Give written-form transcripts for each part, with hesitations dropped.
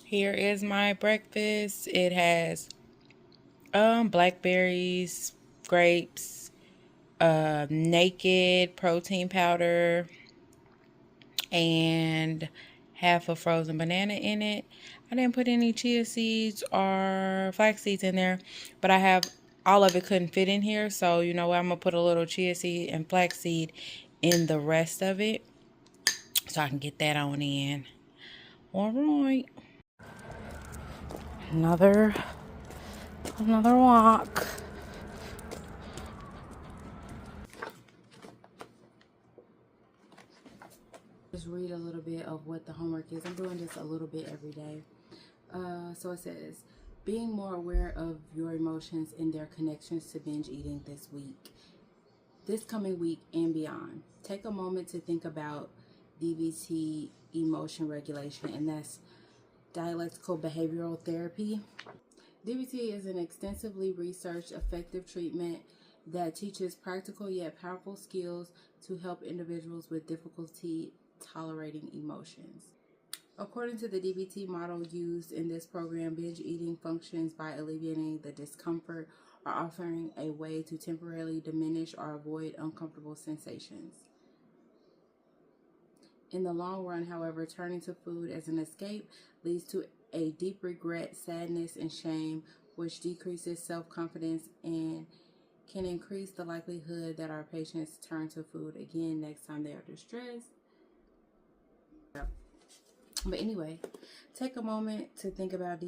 Here is my breakfast. It has blackberries, grapes, naked protein powder, and half a frozen banana in it. I didn't put any chia seeds or flax seeds in there, but I have all of it couldn't fit in here. So you know what? I'm gonna put a little chia seed and flax seed in the rest of it so I can get that on in. All right. Another walk. Just read a little bit of what the homework is. I'm doing this a little bit every day. So it says, being more aware of your emotions and their connections to binge eating this coming week and beyond. Take a moment to think about DBT emotion regulation, and that's dialectical behavioral therapy. DBT is an extensively researched, effective treatment that teaches practical yet powerful skills to help individuals with difficulty tolerating emotions. According to the DBT model used in this program, binge eating functions by alleviating the discomfort or offering a way to temporarily diminish or avoid uncomfortable sensations. In the long run, however, turning to food as an escape leads to a deep regret, sadness, and shame, which decreases self-confidence and can increase the likelihood that our patients turn to food again next time they are distressed. But anyway, take a moment to think about the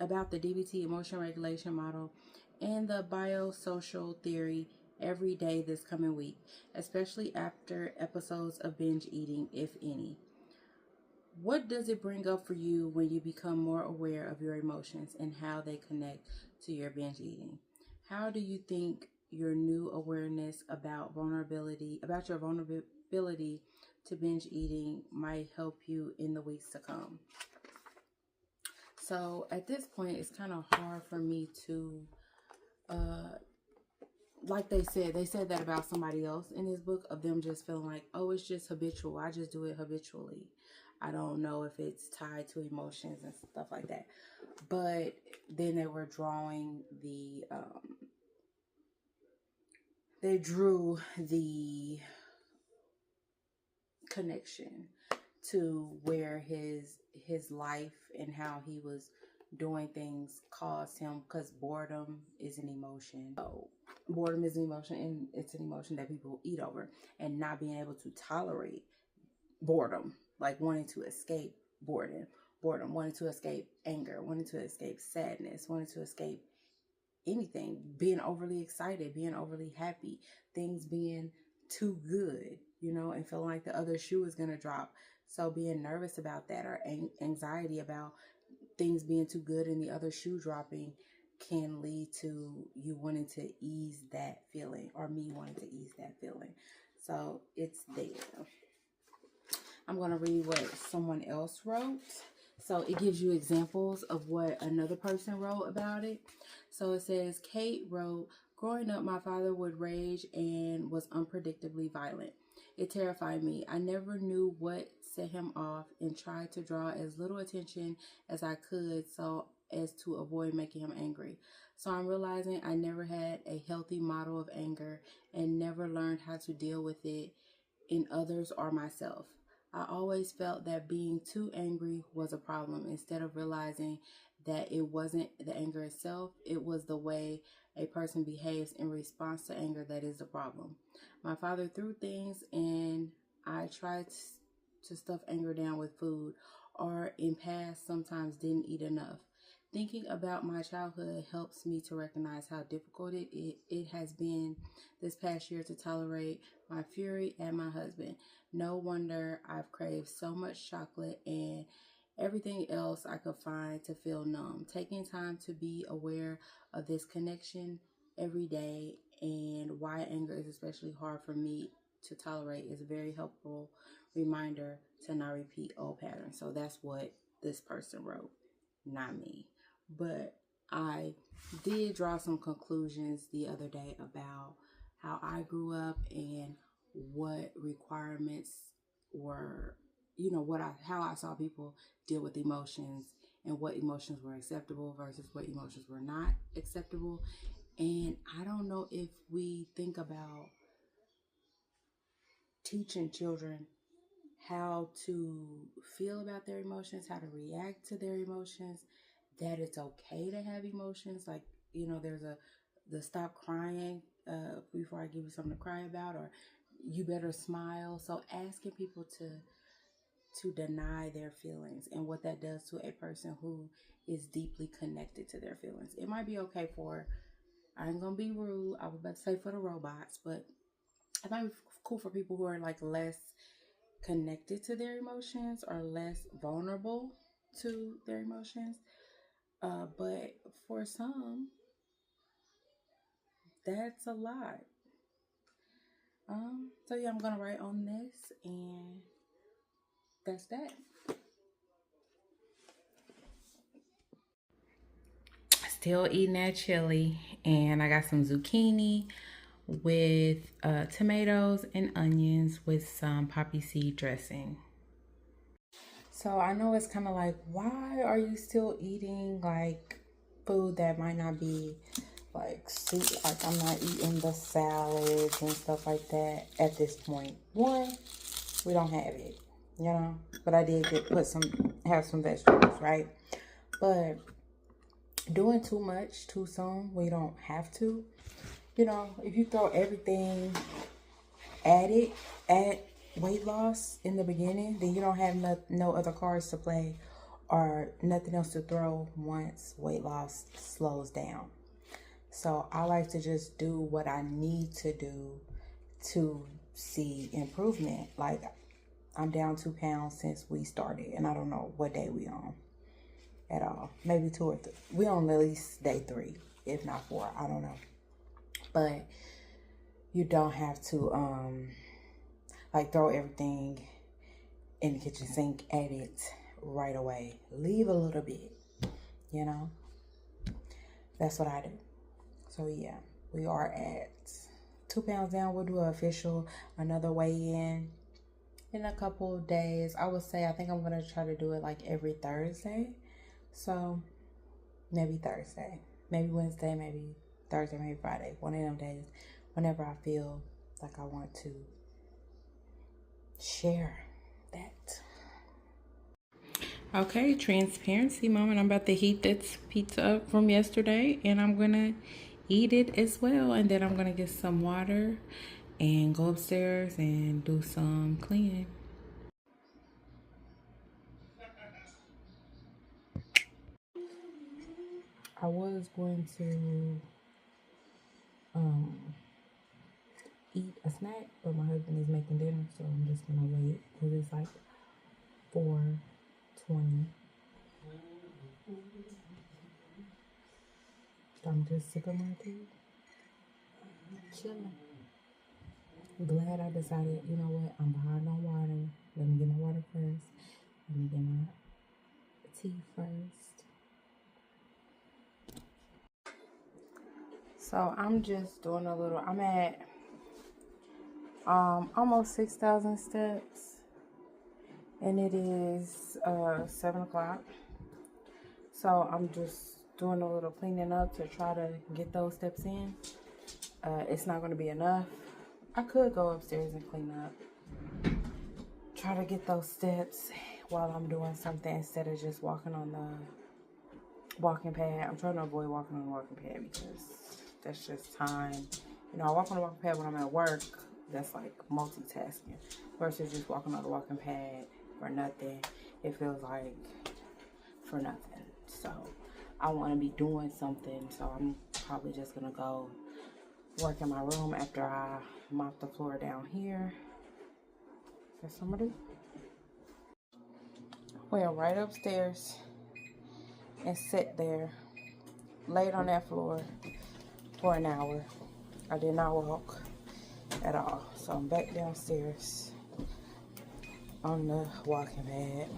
DBT emotion regulation model and the biosocial theory every day this coming week, especially after episodes of binge eating, if any. What does it bring up for you when you become more aware of your emotions and how they connect to your binge eating? How do you think your new awareness about your vulnerability to binge eating might help you in the weeks to come? So at this point, it's kind of hard for me to, like they said that about somebody else in this book, of them just feeling like, oh, it's just habitual. I just do it habitually. I don't know if it's tied to emotions and stuff like that. But then they were drawing they drew the connection to where his life and how he was doing things caused him, because boredom is an emotion. So boredom is an emotion, and it's an emotion that people eat over, and not being able to tolerate boredom, like wanting to escape boredom, wanting to escape anger, wanting to escape sadness, wanting to escape anything, being overly excited, being overly happy, things being too good, and feeling like the other shoe is going to drop. So being nervous about that, or anxiety about things being too good and the other shoe dropping, can lead to you wanting to ease that feeling, or me wanting to ease that feeling. So it's there. I'm going to read what someone else wrote. So it gives you examples of what another person wrote about it. So it says, Kate wrote, growing up, my father would rage and was unpredictably violent. It terrified me. I never knew what set him off and tried to draw as little attention as I could so as to avoid making him angry. So I'm realizing I never had a healthy model of anger and never learned how to deal with it in others or myself. I always felt that being too angry was a problem, instead of realizing that it wasn't the anger itself, it was the way a person behaves in response to anger that is the problem. My father threw things, and I tried to stuff anger down with food, or in past sometimes didn't eat enough. Thinking about my childhood helps me to recognize how difficult it has been this past year to tolerate my fury and my husband. No wonder I've craved so much chocolate and everything else I could find to feel numb. Taking time to be aware of this connection every day and why anger is especially hard for me to tolerate is a very helpful reminder to not repeat old patterns. So that's what this person wrote, not me. But I did draw some conclusions the other day about how I grew up and what requirements were you know, how I saw people deal with emotions and what emotions were acceptable versus what emotions were not acceptable. And I don't know if we think about teaching children how to feel about their emotions, how to react to their emotions, that it's okay to have emotions. Like, you know, there's the stop crying before I give you something to cry about, or you better smile. So asking people to deny their feelings and what that does to a person who is deeply connected to their feelings. It might be okay for, I ain't gonna be rude, I was about to say for the robots, but it might be cool for people who are like less connected to their emotions or less vulnerable to their emotions. But for some, that's a lot. So yeah, I'm gonna write on this, and that's that. Still eating that chili, and I got some zucchini with tomatoes and onions with some poppy seed dressing. So I know it's kind of like, why are you still eating like food that might not be like soup? Like, I'm not eating the salads and stuff like that at this point. One, we don't have it, you know. But I did have some vegetables, right? But doing too much too soon, we don't have to. You know, if you throw everything at weight loss in the beginning, then you don't have no other cards to play or nothing else to throw once weight loss slows down. So I like to just do what I need to do to see improvement. Like, I'm down 2 pounds since we started, and I don't know what day we on at all. Maybe 2 or 3. We on at least day 3, if not 4. I don't know. But you don't have to like throw everything in the kitchen sink at it right away. Leave a little bit, you know. That's what I do. So yeah, we are at 2 pounds down. We'll do an official another weigh-in in a couple of days. I would say I think I'm gonna try to do it like every Thursday. So maybe Thursday, maybe Wednesday, maybe Thursday, maybe Friday. One of them days, whenever I feel like I want to share that. Okay, transparency moment. I'm about to heat this pizza up from yesterday, and I'm gonna eat it as well. And then I'm gonna get some water and go upstairs and do some cleaning. I was going to eat a snack, but my husband is making dinner, so I'm just gonna wait because it's like 4:20. I'm just sipping my tea, chilling. Glad I decided, you know what, I'm behind on water. Let me get my water first. Let me get my tea first. So I'm just doing a little, I'm at almost 6,000 steps, and it is 7 o'clock. So I'm just doing a little cleaning up to try to get those steps in. It's not going to be enough. I could go upstairs and clean up, try to get those steps while I'm doing something instead of just walking on the walking pad. I'm trying to avoid walking on the walking pad because that's just time. You know, I walk on the walking pad when I'm at work. That's like multitasking versus just walking on the walking pad for nothing. It feels like for nothing. So I want to be doing something. So I'm probably just going to go work in my room after I mop the floor down here. That's what I'm going to do. Went right upstairs and sit there, laid on that floor for an hour. I did not walk at all. So I'm back downstairs on the walking pad.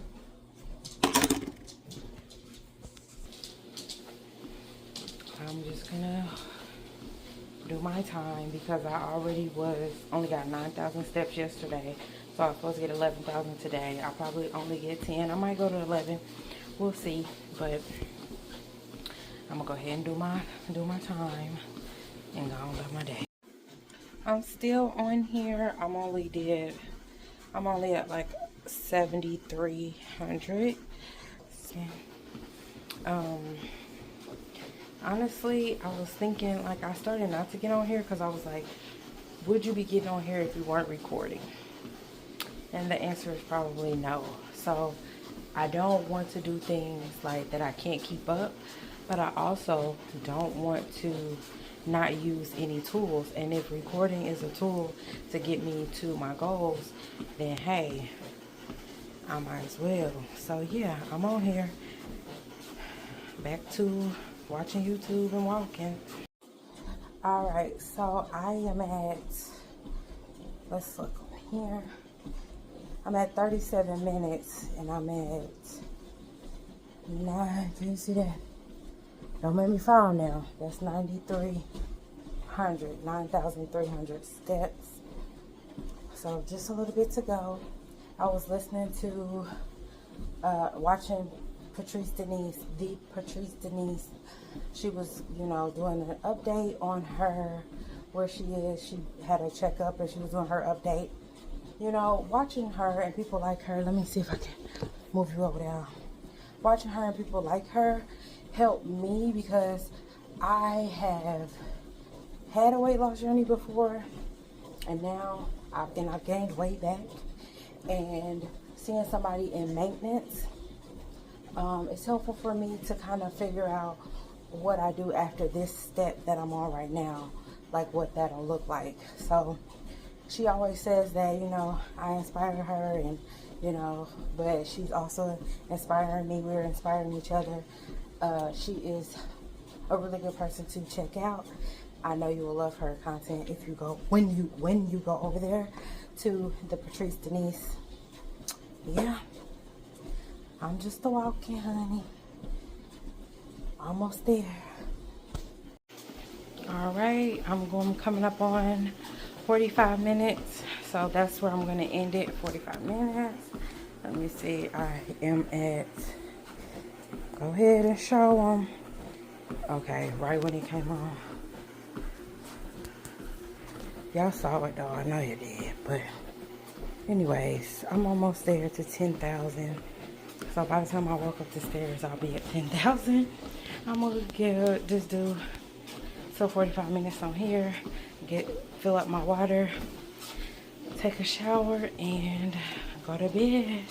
I'm just gonna do my time because I already only got 9,000 steps yesterday. So I was supposed to get 11,000 today. I'll probably only get 10. I might go to 11. We'll see. But I'm gonna go ahead and do my time and go on about my day. I'm still on here. I'm only at like 7,300. Honestly, I was thinking, like, I started not to get on here because I was like, would you be getting on here if you weren't recording? And the answer is probably no. So I don't want to do things like that I can't keep up, but I also don't want to not use any tools. And if recording is a tool to get me to my goals, then hey, I might as well. So yeah, I'm on here, back to watching YouTube and walking. All right, so I am at, let's look here. I'm at 37 minutes and I'm at 9, can you see that? Don't make me fall now. That's 9,300 steps. So just a little bit to go. I was listening to, watching Patrice Denise. She was, you know, doing an update on her, where she is. She had a checkup and she was doing her update. You know, watching her and people like her, let me see if I can move you over there. Watching her and people like her helped me because I have had a weight loss journey before, and now I gained weight back. And seeing somebody in maintenance, it's helpful for me to kind of figure out what I do after this step that I'm on right now, like what that'll look like. So she always says that, you know, I inspire her, and, you know, but she's also inspiring me. We're inspiring each other. She is a really good person to check out. I know you will love her content if you go, when you go over there to the Patrice Denise. Yeah, I'm just a walking, honey. Almost there. All right, I'm coming up on 45 minutes, so that's where I'm going to end it. 45 minutes. Let me see. I am at, go ahead and show them. Okay, right when it came on. Y'all saw it though, I know you did. But anyways, I'm almost there to 10,000. So by the time I walk up the stairs, I'll be at 10,000. I'm gonna just do 45 minutes on here, fill up my water, take a shower, and go to bed.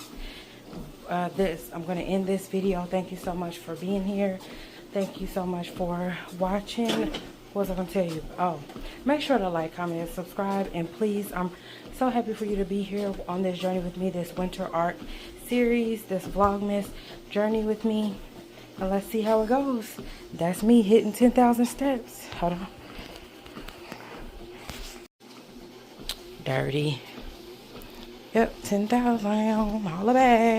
I'm gonna end this video. Thank you so much for being here. Thank you so much for watching. What was I gonna tell you? Oh, make sure to like, comment, and subscribe. And please, I'm so happy for you to be here on this journey with me, this Winter Arc Series, this Vlogmas journey with me. And let's see how it goes. That's me hitting 10,000 steps. Hold on. Dirty. Yep, 10,000. Holla back.